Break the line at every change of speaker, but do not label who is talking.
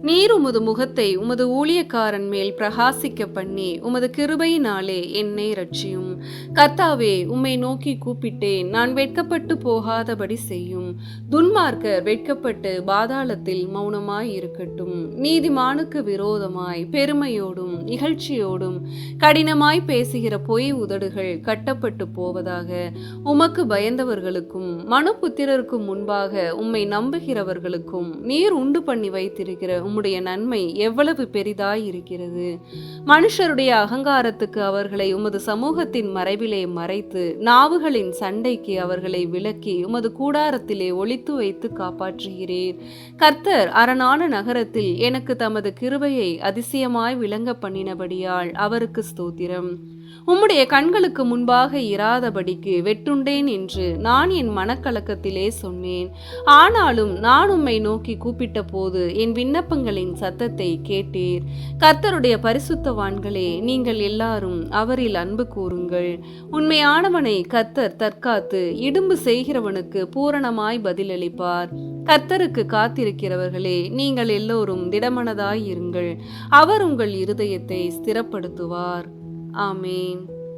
நீர் உமது முகத்தை உமது ஊழியக்காரன் மேல் பிரகாசிக்க பண்ணி உமது கிருபையினாலே என்னை ரட்சியும். கர்த்தாவே, உம்மை நோக்கி கூப்பிட்டேன், நான் வெட்கப்பட்டு போகாதபடி செய்யும். துன்மார்க்கர் வெட்கப்பட்டு பாதாளத்தில் மௌனமாய் இருக்கட்டும். நீதிமானுக்கு விரோதமாய் பெருமையோடும் இகழ்ச்சியோடும் கடினமாய் பேசுகிற பொய் உதடுகள் கட்டப்பட்டு போவதாக. உமக்கு பயந்தவர்களுக்கும் மனுபுத்திரருக்கும் முன்பாக உம்மை நம்புகிறவர்களுக்கும் நீர் உண்டு பண்ணி வைத்திருக்கிற உம்முடைய நன்மை எவ்வளவு பெரிதாய் இருக்கிறது. மனுஷருடைய அகங்காரத்துக்கு அவர்களை உமது சமூகத்தின் மறைவிலே மறைத்து நாவுகளின் சண்டைக்கு அவர்களை விலக்கி உமது கூடாரத்திலே ஒளித்து வைத்து காப்பாற்றுகிறீர். கர்த்தர் அரணான நகரத்தில் எனக்கு தமது கிருபையை அதிசயமாய் விளங்க பண்ணினபடியால் அவருக்கு ஸ்தோத்திரம். உம்முடைய கண்களுக்கு முன்பாக இராதபடிக்கு வெட்டுண்டேன் என்று நான் என் மனக்கலக்கத்திலே சொன்னேன். ஆனாலும் நான் உம்மை நோக்கி கூப்பிட்ட போது என் விண்ணப்பங்களின் சத்தத்தை கேட்டீர். கர்த்தருடைய பரிசுத்தவான்களே, நீங்கள் எல்லாரும் அவரில் அன்பு கூறுங்கள். உண்மையானவனை கர்த்தர் தற்காத்து இடும்பு செய்கிறவனுக்கு பூரணமாய் பதிலளிப்பார். கர்த்தருக்கு காத்திருக்கிறவர்களே, நீங்கள் எல்லோரும் திடமனதாய் இருங்கள். அவர் உங்கள் இருதயத்தை ஸ்திரப்படுத்துவார். ஆமேன்.